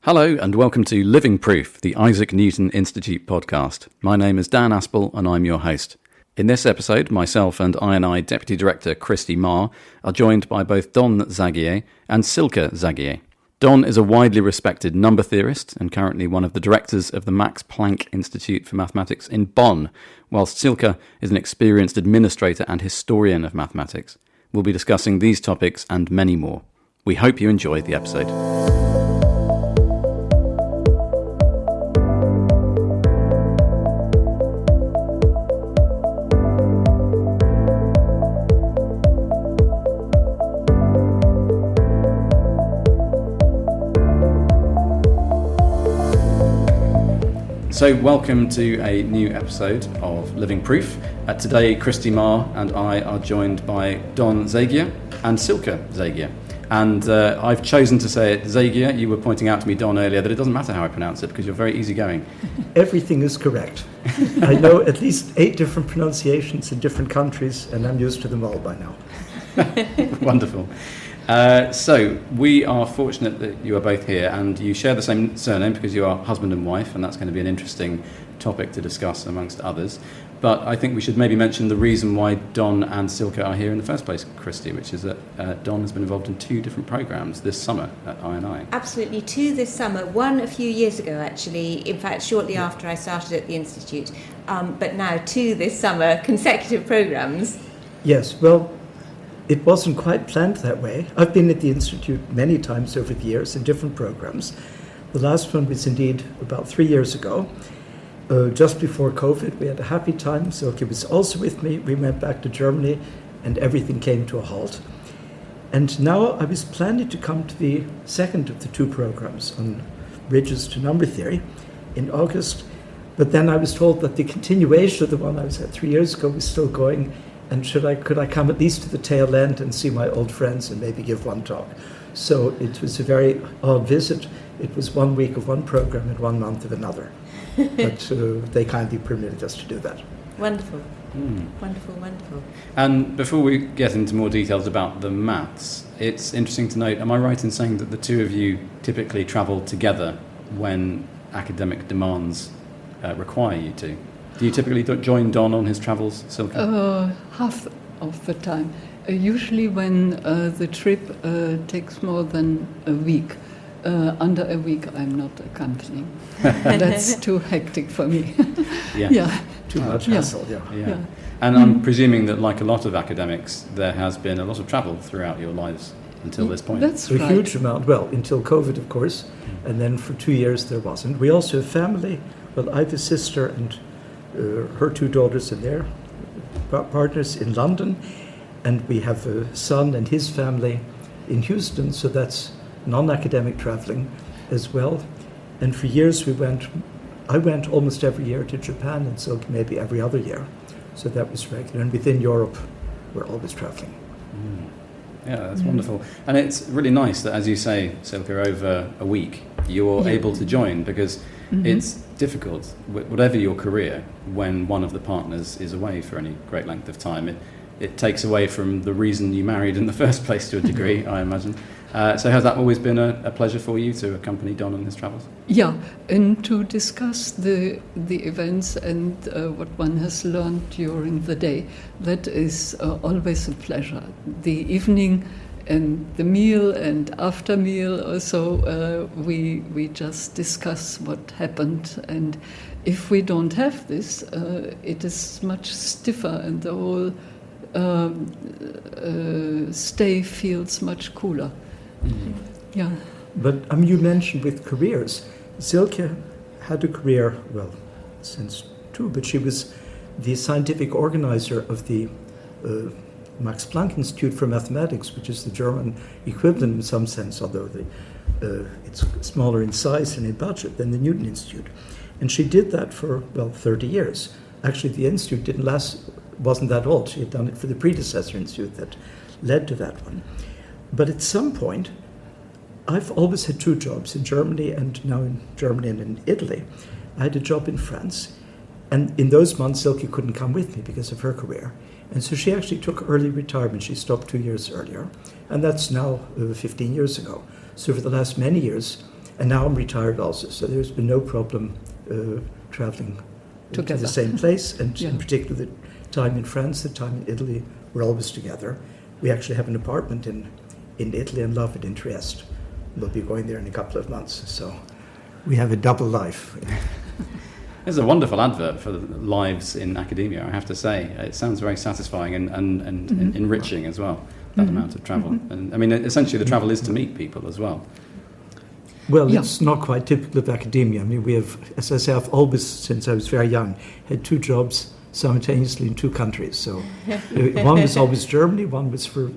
Hello and welcome to Living Proof, the Isaac Newton Institute podcast. My name is Dan Aspel and I'm your host. In this episode, myself and I&I Deputy Director Christy Marr are joined by both Don Zagier and Silke Zagier. Don is a widely respected number theorist and currently one of the directors of the Max Planck Institute for Mathematics in Bonn, whilst Silke is an experienced administrator and historian of mathematics. We'll be discussing these topics and many more. We hope you enjoy the episode. So welcome to a new episode of Living Proof. Today Christy Marr and I are joined by Don Zagier and Silke Zagier. And I've chosen to say it Zagier. You were pointing out to me, Don, earlier that it doesn't matter how I pronounce it because you're very easygoing. Everything is correct. I know at least 8 different pronunciations in different countries and I'm used to them all by now. Wonderful. So we are fortunate that you are both here and you share the same surname because you are husband and wife, and that's going to be an interesting topic to discuss amongst others. But I think we should maybe mention the reason why Don and Silke are here in the first place, Christy, which is that Don has been involved in 2 different programmes this summer at I&I. Absolutely, 2 this summer, 1 a few years ago actually, in fact shortly after I started at the Institute, but now 2 this summer, consecutive programmes. Yes, well, it wasn't quite planned that way. I've been at the Institute many times over the years in different programs. The last one was indeed about 3 years ago. Just before COVID, we had a happy time. Silke was also with me. We went back to Germany and everything came to a halt. And now I was planning to come to the second of the 2 programs on bridges to number theory in August. But then I was told that the continuation of the one I was at 3 years ago was still going. And could I come at least to the tail end and see my old friends and maybe give one talk? So it was a very odd visit. It was 1 week of one program and 1 month of another. But they kindly permitted us to do that. Wonderful. Wonderful. And before we get into more details about the maths, it's interesting to note, am I right in saying that the 2 of you typically travel together when academic demands require you to? Do you typically join Don on his travels, Silke? Half of the time. Usually when the trip takes more than a week. Under a week I'm not accompanying. That's too hectic for me. Yeah. Too much hassle, yeah. And I'm presuming that, like a lot of academics, there has been a lot of travel throughout your lives until this point. That's right. A huge amount. Well, until COVID, of course. And then for 2 years there wasn't. We also have family. Well, I have a sister and her 2 daughters and their partners in London, and we have a son and his family in Houston, so that's non-academic traveling as well. And for years I went almost every year to Japan, and so maybe every other year, so that was regular. And within Europe we're always traveling. Yeah, that's wonderful. And it's really nice that, as you say, Silke, over a week you're able to join, because it's difficult, whatever your career, when one of the partners is away for any great length of time. It takes away from the reason you married in the first place to a degree, I imagine. So has that always been a pleasure for you to accompany Don on his travels? Yeah, and to discuss the events and what one has learned during the day, that is always a pleasure. The evening and the meal and after meal also, we just discuss what happened, and if we don't have this, it is much stiffer and the whole stay feels much cooler. Yeah. But you mentioned with careers, Silke had a career, well, since 2, but she was the scientific organizer of the Max Planck Institute for Mathematics, which is the German equivalent in some sense, although it's smaller in size and in budget than the Newton Institute. And she did that for, 30 years. Actually, the institute wasn't that old. She had done it for the predecessor institute that led to that one. But at some point, I've always had 2 jobs in Germany, and now in Germany and in Italy. I had a job in France, and in those months Silke couldn't come with me because of her career. And so she actually took early retirement. She stopped 2 years earlier, and that's now 15 years ago. So for the last many years, And now I'm retired also, so there's been no problem traveling to Together. the same place, and Yeah. in particular the time in France, the time in Italy, we're always together. We actually have an apartment in Italy and love it in Trieste. We'll be going there in a couple of months, so we have a double life. There's a wonderful advert for lives in academia, I have to say. It sounds very satisfying and enriching as well, that amount of travel. And I mean, essentially the travel is to meet people as well. Well, Yeah. it's not quite typical of academia. I mean, we have, as I say, I've always, since I was very young, had 2 jobs simultaneously in 2 countries. So one was always Germany, one was for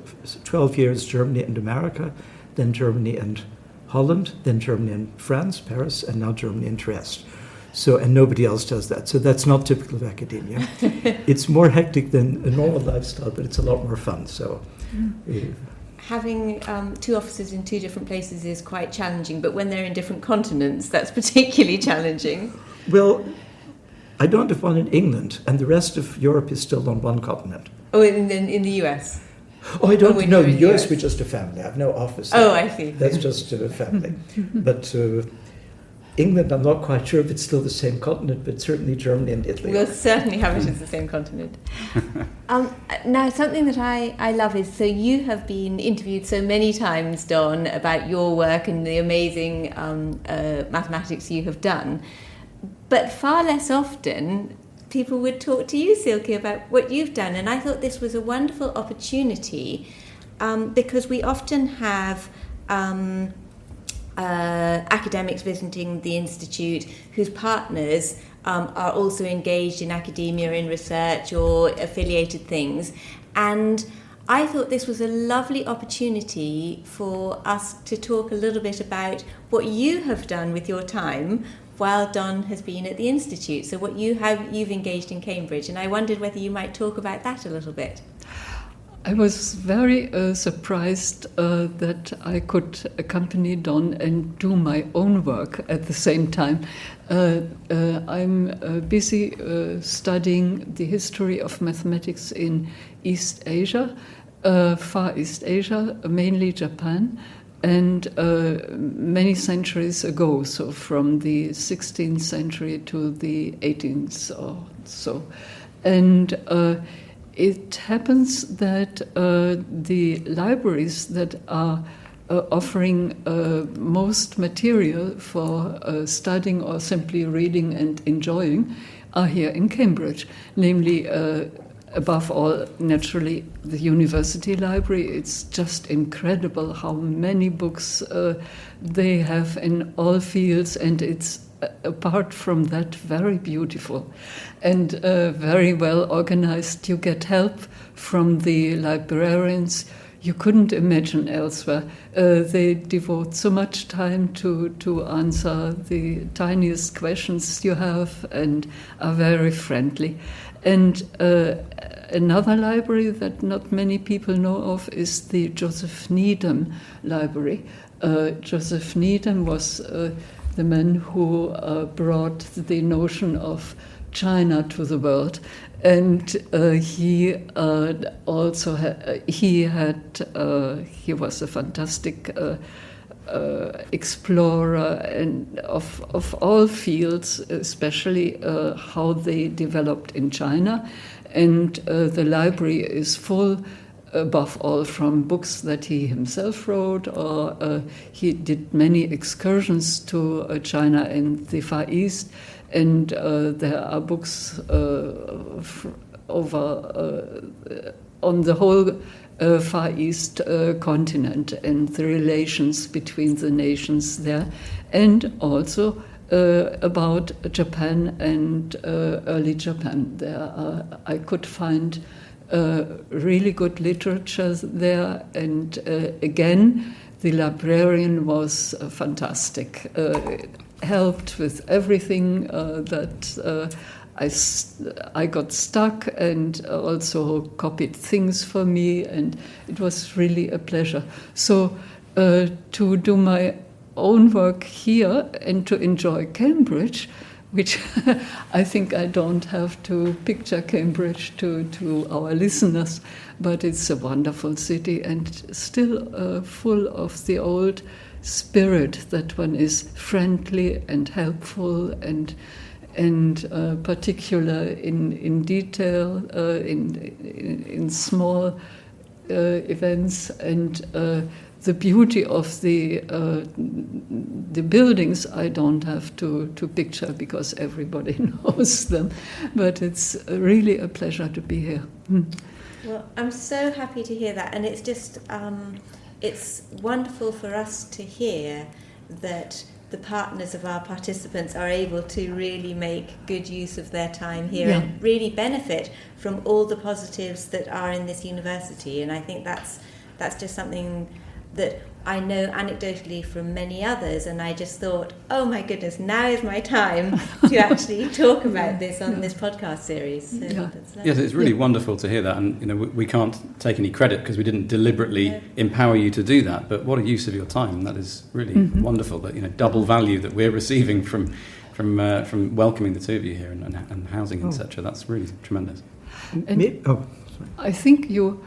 12 years Germany and America, then Germany and Holland, then Germany and France, Paris, and now Germany and Trieste. So, and nobody else does that. So that's not typical of academia. It's more hectic than a normal lifestyle, but it's a lot more fun. So. Having 2 offices in 2 different places is quite challenging, but when they're in different continents, that's particularly challenging. Well, I don't have one in England, and the rest of Europe is still on one continent. Oh, in the US? Oh, I don't when know. you're In in the the US, US. we're just a family. I have no office. Oh, there. I see. That's just a family. But England, I'm not quite sure if it's still the same continent, but certainly Germany and Italy. We'll certainly have it as the same continent. Now, something that I love is, so you have been interviewed so many times, Don, about your work and the amazing mathematics you have done. But far less often, people would talk to you, Silke, about what you've done. And I thought this was a wonderful opportunity because we often have academics visiting the Institute whose partners are also engaged in academia, in research or affiliated things. And I thought this was a lovely opportunity for us to talk a little bit about what you have done with your time while Don has been at the Institute. So what you've engaged in Cambridge. And I wondered whether you might talk about that a little bit. I was very surprised that I could accompany Don and do my own work at the same time. I'm busy studying the history of mathematics in East Asia, Far East Asia, mainly Japan, and many centuries ago, so from the 16th century to the 18th or so. And it happens that the libraries that are offering most material for studying or simply reading and enjoying are here in Cambridge, namely, above all, naturally, the University Library. It's just incredible how many books they have in all fields, and it's apart from that, very beautiful and very well organized. You get help from the librarians you couldn't imagine elsewhere. They devote so much time to answer the tiniest questions you have and are very friendly. And another library that not many people know of is the Joseph Needham Library. Joseph Needham was the man who brought the notion of China to the world, and he also he was a fantastic explorer and of all fields, especially how they developed in China, and the library is full. Above all, from books that he himself wrote, or he did many excursions to China and the Far East, and there are books over on the whole Far East continent and the relations between the nations there, and also about Japan and early Japan. There I could find really good literature there, and again, the librarian was fantastic. Helped with everything that I got stuck, and also copied things for me, and it was really a pleasure. So to do my own work here and to enjoy Cambridge, which I think I don't have to picture Cambridge to our listeners, but it's a wonderful city and still full of the old spirit, that one is friendly and helpful and particular in detail, in small events, and the beauty of the buildings I don't have to picture because everybody knows them, but it's really a pleasure to be here. Well, I'm so happy to hear that, and it's just it's wonderful for us to hear that the partners of our participants are able to really make good use of their time here and really benefit from all the positives that are in this university. And I think that's just something that I know anecdotally from many others, and I just thought, oh my goodness, now is my time to actually talk about this on this podcast series. So yes, it's really wonderful to hear that, and we can't take any credit because we didn't deliberately empower you to do that. But what a use of your time! That is really wonderful. That double value that we're receiving from welcoming the two of you here and housing, etc. That's really tremendous. I think you.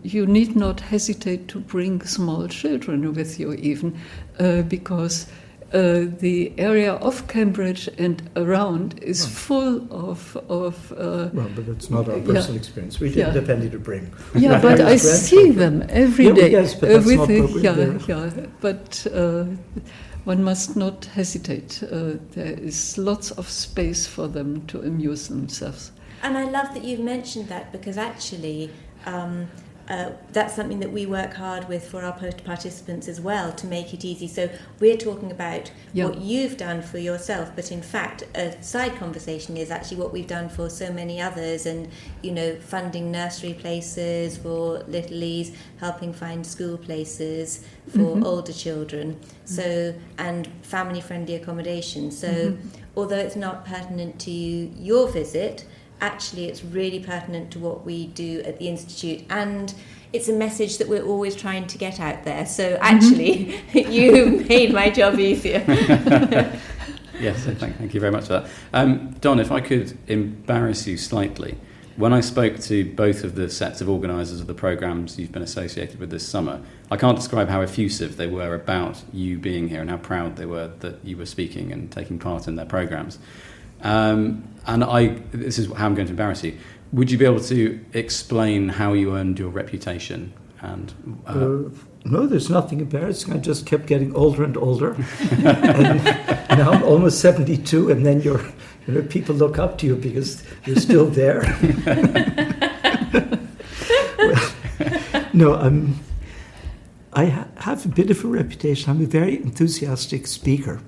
You need not hesitate to bring small children with you even, because the area of Cambridge and around is full of well, but it's not our personal experience. We didn't have any to bring. Yeah, but I see them every day. Yes, but that's but one must not hesitate. There is lots of space for them to amuse themselves. And I love that you've mentioned that, because actually that's something that we work hard with for our participants as well, to make it easy. So we're talking about what you've done for yourself, but in fact a side conversation is actually what we've done for so many others, and funding nursery places for little E's, helping find school places for older children, so, and family friendly accommodation. So although it's not pertinent to your visit, actually it's really pertinent to what we do at the Institute, and it's a message that we're always trying to get out there. So actually you made my job easier. Yes, thank you very much for that. Don, if I could embarrass you slightly, when I spoke to both of the sets of organisers of the programmes you've been associated with this summer, I can't describe how effusive they were about you being here and how proud they were that you were speaking and taking part in their programmes. This is how I'm going to embarrass you. Would you be able to explain how you earned your reputation? And no, there's nothing embarrassing. I just kept getting older and older, and now I'm almost 72. And then people look up to you because you're still there. I have a bit of a reputation. I'm a very enthusiastic speaker.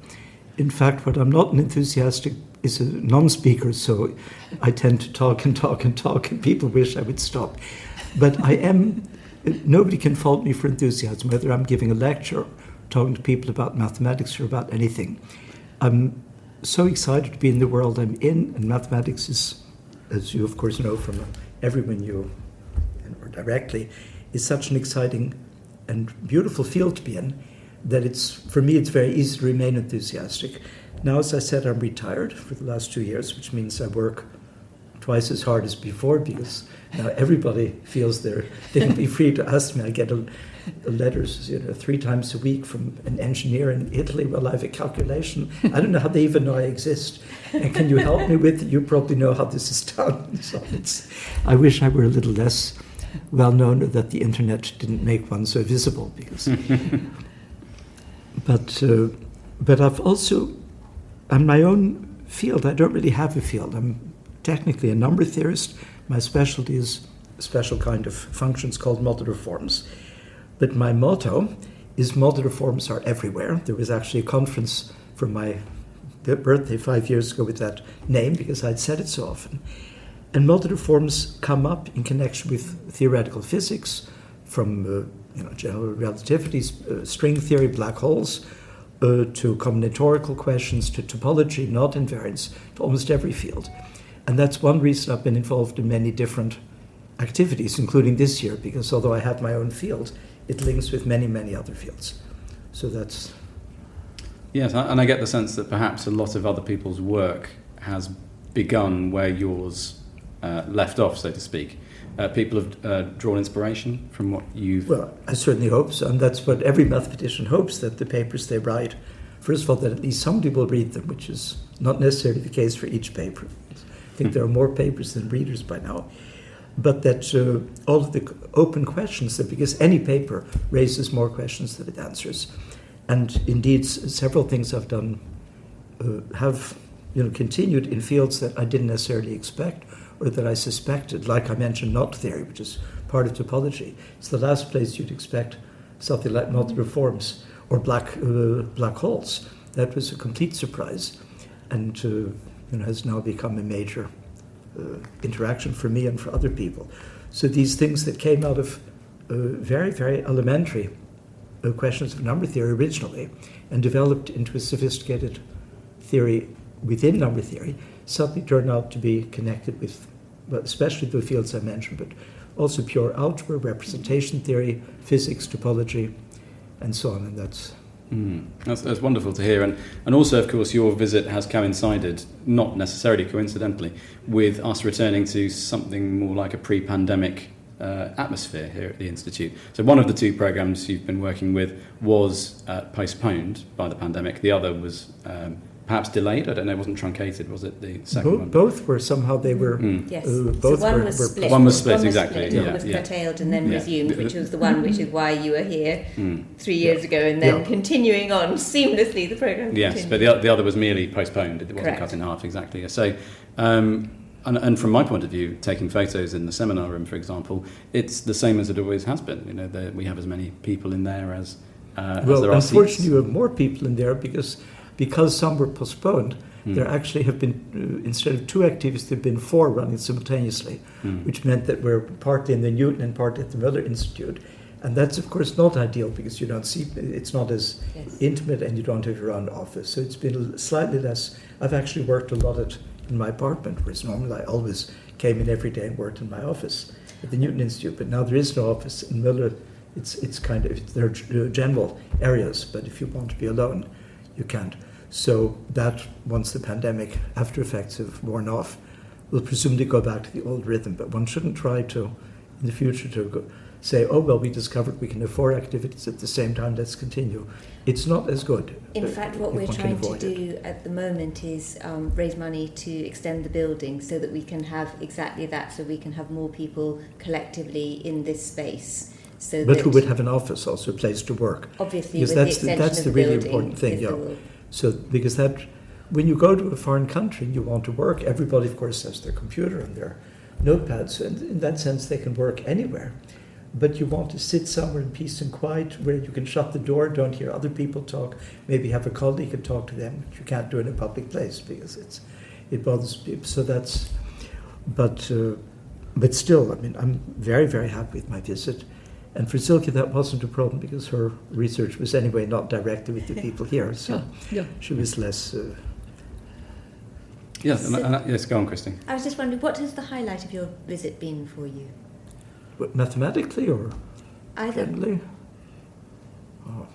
In fact, what I'm not an enthusiastic is a non-speaker, so I tend to talk and talk and talk, and people wish I would stop. But I am, nobody can fault me for enthusiasm, whether I'm giving a lecture, talking to people about mathematics or about anything. I'm so excited to be in the world I'm in, and mathematics is, as you of course know from everyone you, or directly, is such an exciting and beautiful field to be in, that for me it's very easy to remain enthusiastic. Now, as I said, I'm retired for the last 2 years, which means I work twice as hard as before, because now everybody feels they can be free to ask me. I get letters 3 times a week from an engineer in Italy. Well, I have a calculation. I don't know how they even know I exist. And can you help me with it? You probably know how this is done. So I wish I were a little less well known, or that the internet didn't make one so visible, because but I've also, on my own field, I don't really have a field. I'm technically a number theorist. My specialty is a special kind of functions called modular forms. But my motto is modular forms are everywhere. There was actually a conference for my birthday 5 years ago with that name, because I'd said it so often. And modular forms come up in connection with theoretical physics, from general relativity, string theory, black holes, to combinatorial questions, to topology, knot invariance, to almost every field. And that's one reason I've been involved in many different activities, including this year, because although I have my own field, it links with many, many other fields. So that's... Yes, and I get the sense that perhaps a lot of other people's work has begun where yours left off, so to speak. people have drawn inspiration from what you've... Well, I certainly hope so, and that's what every mathematician hopes, that the papers they write, first of all, that at least somebody will read them, which is not necessarily the case for each paper. I think there are more papers than readers by now. But that all of the open questions, that because any paper raises more questions than it answers. And indeed, several things I've done have continued in fields that I didn't necessarily expect or that I suspected, like I mentioned knot theory, which is part of topology. It's the last place you'd expect something like modular forms or black holes. That was a complete surprise, and has now become a major interaction for me and for other people. So these things that came out of very, very elementary questions of number theory originally and developed into a sophisticated theory within number theory suddenly turned out to be connected with, well, especially the fields I mentioned, but also pure algebra, representation theory, physics, topology, and so on. And That's wonderful to hear. And also, of course, your visit has coincided, not necessarily coincidentally, with us returning to something more like a pre-pandemic atmosphere here at the Institute. So one of the two programs you've been working with was postponed by the pandemic. The other was perhaps delayed. I don't know, it wasn't truncated, was it, the second one? Both were somehow, they were... Yes. Both so one were was split. One was split, exactly. It was curtailed and then resumed, which was the one which is why you were here 3 years ago, and then continuing on seamlessly the programme Yes, continued. but the other was merely postponed. It wasn't Correct. cut in half, exactly. So, and from my point of view, taking photos in the seminar room, for example, it's the same as it always has been. We have as many people in there as there are unfortunately, seats. you have more people in there because some were postponed. There actually have been, instead of 2 activities, there have been 4 running simultaneously, which meant that we're partly in the Newton and partly at the Miller Institute. And that's, of course, not ideal because you don't see, it's not as intimate and you don't have your own office. So it's been slightly less. I've actually worked a lot in my apartment, whereas normally I always came in every day and worked in my office at the Newton Institute. But now there is no office in Miller. It's kind of, there are general areas, but if you want to be alone, you can't. So that, once the pandemic after effects have worn off, will presumably go back to the old rhythm. But one shouldn't try to, in the future, to say, oh, well, we discovered we can have 4 activities at the same time, let's continue. It's not as good. In fact, what we're trying to do at the moment is raise money to extend the building so that we can have exactly that, so we can have more people collectively in this space. But who would have an office, also a place to work. Obviously, because with that's the extension that's of the the really building important thing, is yeah. the rule. So, because that, when you go to a foreign country and you want to work, everybody, of course, has their computer and their notepads, and in that sense, they can work anywhere. But you want to sit somewhere in peace and quiet where you can shut the door, don't hear other people talk, maybe have a colleague and talk to them, which you can't do in a public place because it bothers people. So that's, but still, I mean, I'm very, very happy with my visit. And for Silke, that wasn't a problem because her research was anyway not directed with the people here, so she was less... Yes, yes, go on, Christy. I was just wondering, what has the highlight of your visit been for you? What, mathematically or Either. friendly? Oh,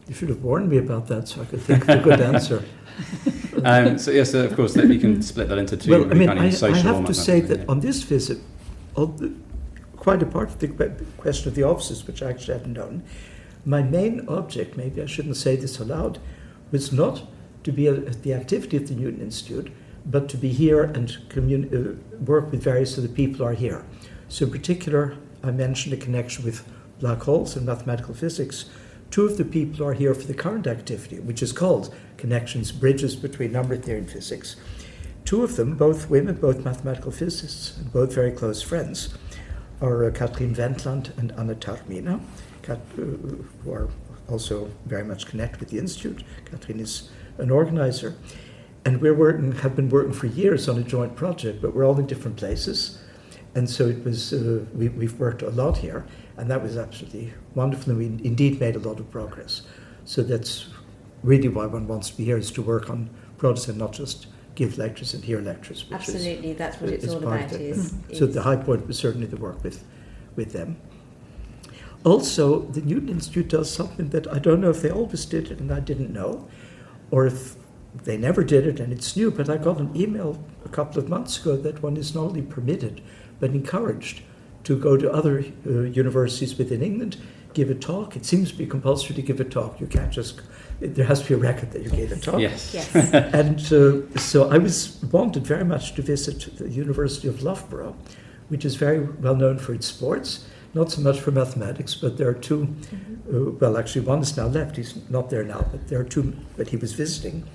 you should have warned me about that so I could think of a good answer. So yes, of course, you can split that into 2. Well, I mean, kind of social I or have to say mathematical, that on this visit, quite apart from the question of the offices, which I actually hadn't known, my main object, maybe I shouldn't say this aloud, was not to be at the activity at the Newton Institute, but to be here and work with various of the people who are here. So in particular, I mentioned a connection with black holes and mathematical physics. 2 of the people who are here for the current activity, which is called Connections, Bridges Between Number Theory and Physics. 2 of them, both women, both mathematical physicists, and both very close friends, are Kathleen Wendland and Anna Tarmina, who are also very much connected with the Institute. Kathleen is an organizer. And have been working for years on a joint project, but we're all in different places. And so it was, we've worked a lot here, and that was absolutely wonderful, and we indeed made a lot of progress. So that's really why one wants to be here, is to work on projects and not just give lectures and hear lectures. Absolutely, that's what it's all about. So the high point was certainly the work with them. Also, the Newton Institute does something that I don't know if they always did it and I didn't know, or if they never did it and it's new, but I got an email a couple of months ago that one is not only permitted but encouraged to go to other universities within England, give a talk. It seems to be compulsory to give a talk. You can't just, there has to be a record that you gave a talk. Yes. And so I wanted very much to visit the University of Loughborough, which is very well known for its sports, not so much for mathematics, but there are two, well, actually one is now left, he's not there now, but there are two that he was visiting.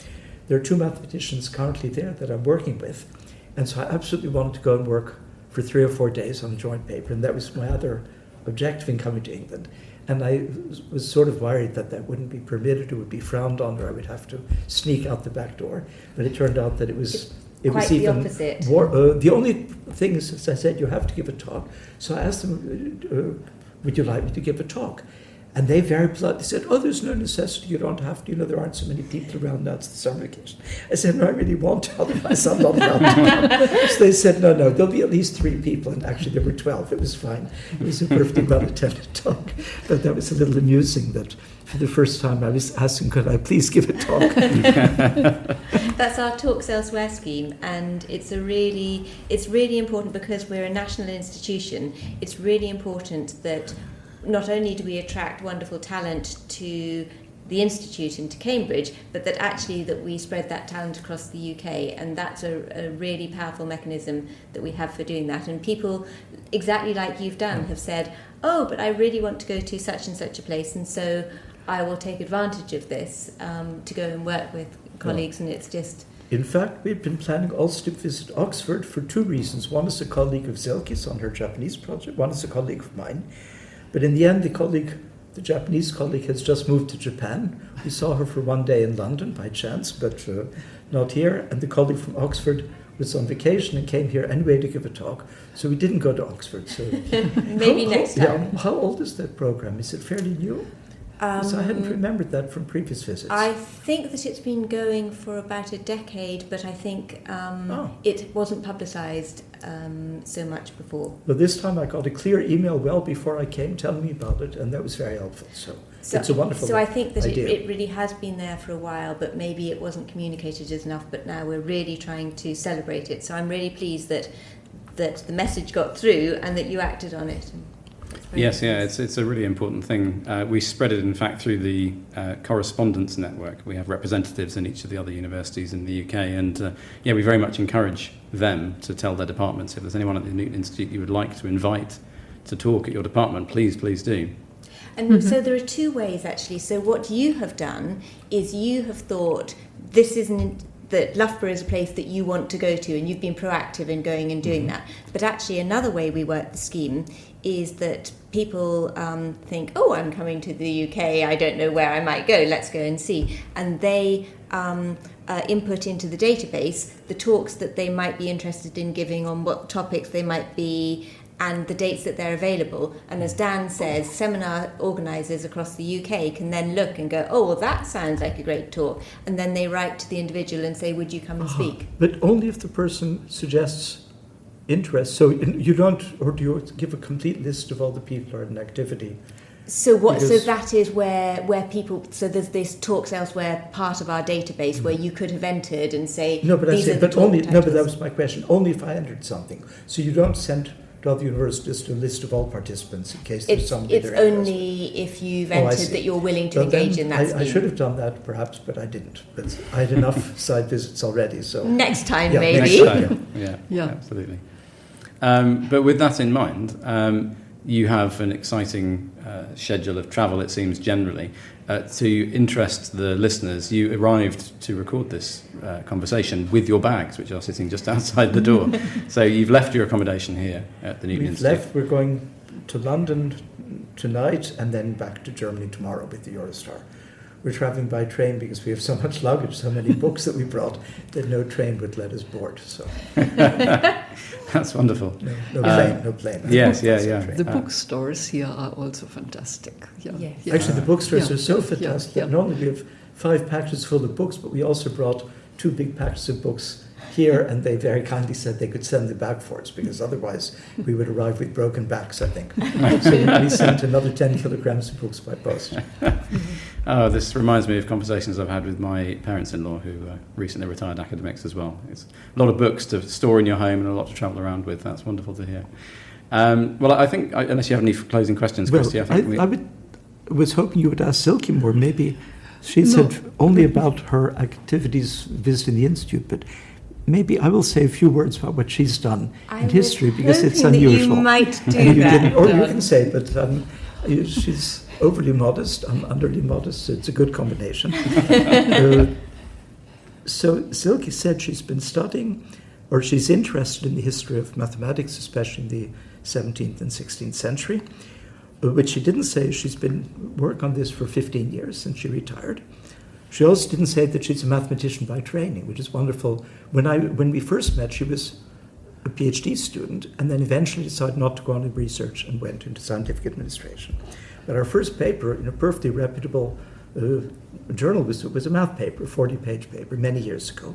There are two mathematicians currently there that I'm working with. And so I absolutely wanted to go and work for 3 or 4 days on a joint paper, and that was my other objective in coming to England. And I was sort of worried that that wouldn't be permitted, it would be frowned on, or I would have to sneak out the back door. But it turned out that it was quite the opposite. The only thing is, as I said, you have to give a talk. So I asked them, would you like me to give a talk? And they very politely said, oh, there's no necessity, you don't have to, there aren't so many people around now, it's the summer vacation. I said, no, I really want to, otherwise I'm not allowed to come. So they said, no, there'll be at least 3 people, and actually there were 12, it was fine. It was a perfectly well-attended talk, but that was a little amusing that for the first time I was asking, could I please give a talk? That's our Talks Elsewhere scheme, and it's really important because we're a national institution. It's really important that not only do we attract wonderful talent to the Institute and to Cambridge, but that actually that we spread that talent across the UK, and that's a really powerful mechanism that we have for doing that. And people, exactly like you've done, have said, oh, but I really want to go to such and such a place, and so I will take advantage of this to go and work with colleagues, and it's just... In fact, we've been planning also to visit Oxford for 2 reasons. One is a colleague of Silke's on her Japanese project, one is a colleague of mine. But in the end, the Japanese colleague has just moved to Japan. We saw her for 1 day in London by chance, but not here. And the colleague from Oxford was on vacation and came here anyway to give a talk. So we didn't go to Oxford. So maybe next time. Yeah, how old is that program? Is it fairly new? So I hadn't remembered that from previous visits. I think that it's been going for about a decade, but I think it wasn't publicised so much before. Well, this time I got a clear email well before I came telling me about it, and that was very helpful. So it's a wonderful So I think that idea. it really has been there for a while, but maybe it wasn't communicated as enough, but now we're really trying to celebrate it. So I'm really pleased that the message got through and that you acted on it. Yes, it's a really important thing. We spread it, in fact, through the correspondence network. We have representatives in each of the other universities in the UK, and we very much encourage them to tell their departments if there's anyone at the Newton Institute you would like to invite to talk at your department, please do. And so there are 2 ways, actually. So what you have done is you have thought this isn't... that Loughborough is a place that you want to go to, and you've been proactive in going and doing that. But actually another way we work the scheme is that people think, oh, I'm coming to the UK, I don't know where I might go, let's go and see. And they input into the database the talks that they might be interested in giving, on what topics they might be, and the dates that they're available. And as Dan says, seminar organisers across the UK can then look and go, oh, well, that sounds like a great talk. And then they write to the individual and say, would you come and speak? But only if the person suggests interest. So you don't, or do you give a complete list of all the people who are in activity? So that is where people, so there's this Talks Elsewhere part of our database where you could have entered and say, no, but these I say, are the but only, talk no, but titles. that was my question. Only if I entered something. So you don't send to other universities a list of all participants in case there's somebody It's they're interested. only if you've entered that you're willing to Well, engage then in that scheme. I should have done that perhaps, but I didn't. But I had enough side visits already. So Next time, Yeah, maybe. next time. Yeah, absolutely. But with that in mind, you have an exciting schedule of travel, it seems, generally. To interest the listeners, you arrived to record this conversation with your bags, which are sitting just outside the door. So you've left your accommodation here at the Newton We've Institute. left. We're going to London tonight and then back to Germany tomorrow with the Eurostar. We're travelling by train because we have so much luggage, so many books that we brought, that no train would let us board. So That's wonderful. No plane. Yes, The bookstores here are also fantastic. Yeah. Yes. Actually, the bookstores Yeah. are so fantastic that normally we have 5 packages full of books, but we also brought 2 big packages of books here, and they very kindly said they could send them back for us, because otherwise we would arrive with broken backs, I think. So we sent another 10 kilograms of books by post. Oh, this reminds me of conversations I've had with my parents-in-law, who recently retired academics as well. It's a lot of books to store in your home and a lot to travel around with. That's wonderful to hear. Well, I think, unless you have any closing questions, Christy, I think I was hoping you would ask Silke more. Maybe she said only about her activities visiting the Institute, but maybe I will say a few words about what she's done in history, because it's unusual. You might do that. Or you can say, but she's overly modest, I'm underly modest, so it's a good combination. So Silke said she's been studying, or she's interested in the history of mathematics, especially in the 17th and 16th century, which she didn't say she's been working on this for 15 years since she retired. She also didn't say that she's a mathematician by training, which is wonderful. When we first met, she was a PhD student, and then eventually decided not to go on in research and went into scientific administration. But our first paper in a perfectly reputable journal was a math paper, a 40-page paper, many years ago.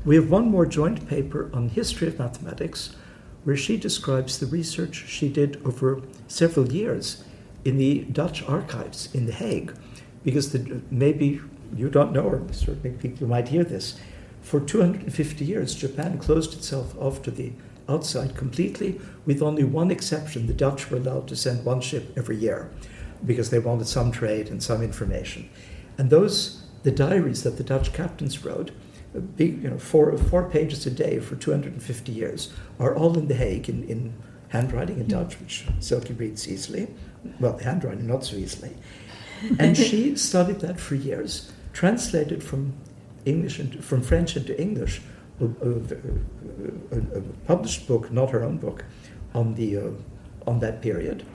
We have one more joint paper on history of mathematics, where she describes the research she did over several years in the Dutch archives in The Hague, because maybe you don't know, or certainly people might hear this, for 250 years Japan closed itself off to the outside completely, with only one exception. The Dutch were allowed to send one ship every year because they wanted some trade and some information. And the diaries that the Dutch captains wrote, big, 4 pages a day for 250 years, are all in The Hague in handwriting in Dutch, which Silke reads easily. Well, the handwriting not so easily. And she studied that for years, translated from French into English, a published book, not her own book, on that period.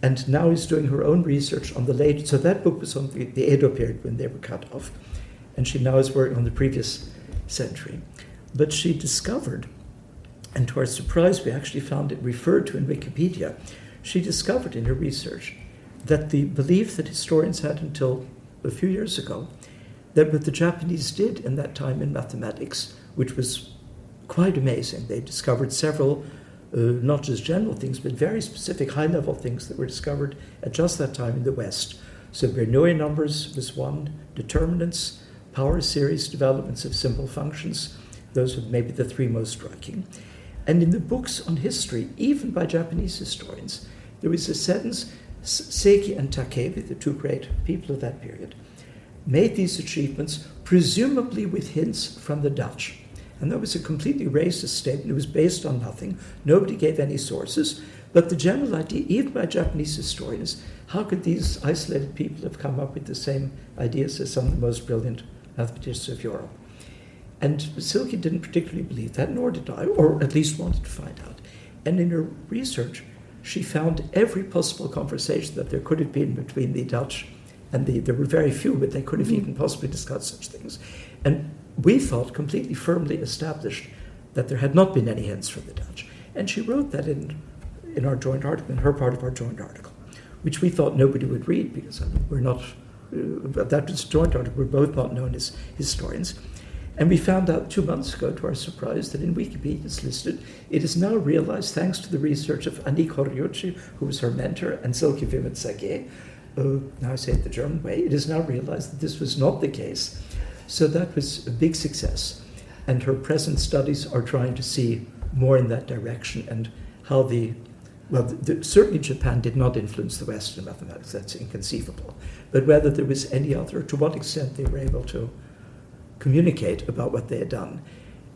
And now is doing her own research on the late. So that book was on the Edo period when they were cut off. And she now is working on the previous century. But she discovered, and to our surprise, we actually found it referred to in Wikipedia, she discovered in her research that the belief that historians had until a few years ago, that what the Japanese did in that time in mathematics, which was quite amazing. They discovered several, not just general things, but very specific high-level things that were discovered at just that time in the West. So Bernoulli numbers was one, determinants, power series developments of simple functions. Those were maybe the 3 most striking. And in the books on history, even by Japanese historians, there was a sentence, Seiki and Takebe, the 2 great people of that period, made these achievements presumably with hints from the Dutch. And that was a completely racist statement. It was based on nothing. Nobody gave any sources. But the general idea, even by Japanese historians, how could these isolated people have come up with the same ideas as some of the most brilliant mathematicians of Europe? And Silke didn't particularly believe that, nor did I, or at least wanted to find out. And in her research, she found every possible conversation that there could have been between the Dutch and there were very few, but they could have even possibly discussed such things. And we thought completely firmly established that there had not been any hints from the Dutch. And she wrote that in our joint article, in her part of our joint article, which we thought nobody would read because we're not, that was a joint article, we're both not known as historians. And we found out 2 months ago, to our surprise, that in Wikipedia it's listed. It is now realized, thanks to the research of Annick Horryuchi, who was her mentor, and Silke Zagier, now I say it the German way, it is now realized that this was not the case. So that was a big success. And her present studies are trying to see more in that direction, and how certainly Japan did not influence the West in mathematics, that's inconceivable. But whether there was any other, to what extent they were able to communicate about what they had done.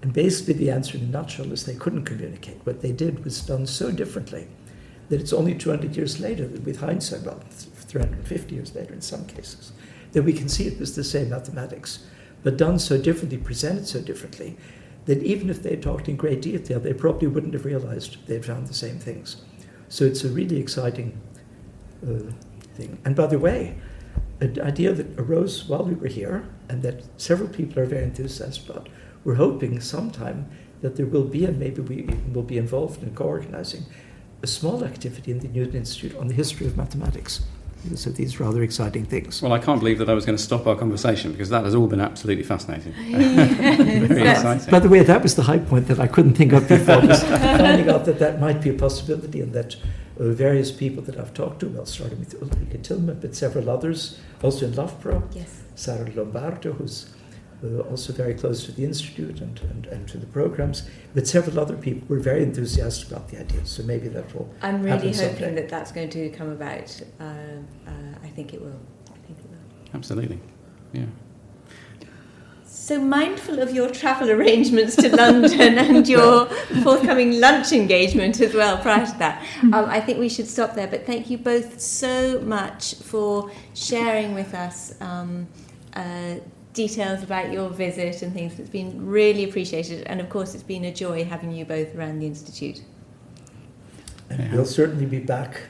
And basically the answer in a nutshell is they couldn't communicate. What they did was done so differently that it's only 200 years later, that with hindsight, well, 350 years later in some cases, that we can see it was the same mathematics, but done so differently, presented so differently, that even if they had talked in great detail, they probably wouldn't have realized they'd found the same things. So it's a really exciting thing. And by the way, an idea that arose while we were here, and that several people are very enthusiastic about, we're hoping sometime that there will be, and maybe we even will be involved in co-organizing, a small activity in the Newton Institute on the history of mathematics. So these rather exciting things. Well, I can't believe that I was going to stop our conversation, because that has all been absolutely fascinating. Very exciting. By the way, that was the high point that I couldn't think of before, was finding out that might be a possibility, and that various people that I've talked to, well, starting with Ulrike Tillman, but several others, also in Loughborough, yes. Sarah Lombardo, who's also very close to the Institute and to the programs. With several other people, we're very enthusiastic about the idea, so maybe that will I'm really happen hoping someday. that that's going to come about. I think it will. Absolutely, yeah. So mindful of your travel arrangements to London and your forthcoming lunch engagement as well prior to that, I think we should stop there. But thank you both so much for sharing with us details about your visit and things. It's been really appreciated. And of course, it's been a joy having you both around the Institute. And we'll certainly be back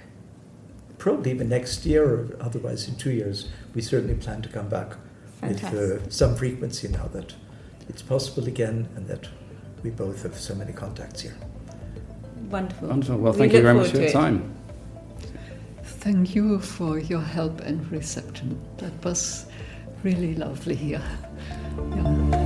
probably even next year, or otherwise in 2 years. We certainly plan to come back with some frequency now that it's possible again and that we both have so many contacts here. Wonderful. Wonderful. Well, thank you very much for your time. Thank you for your help and reception. That was really lovely here. Yeah.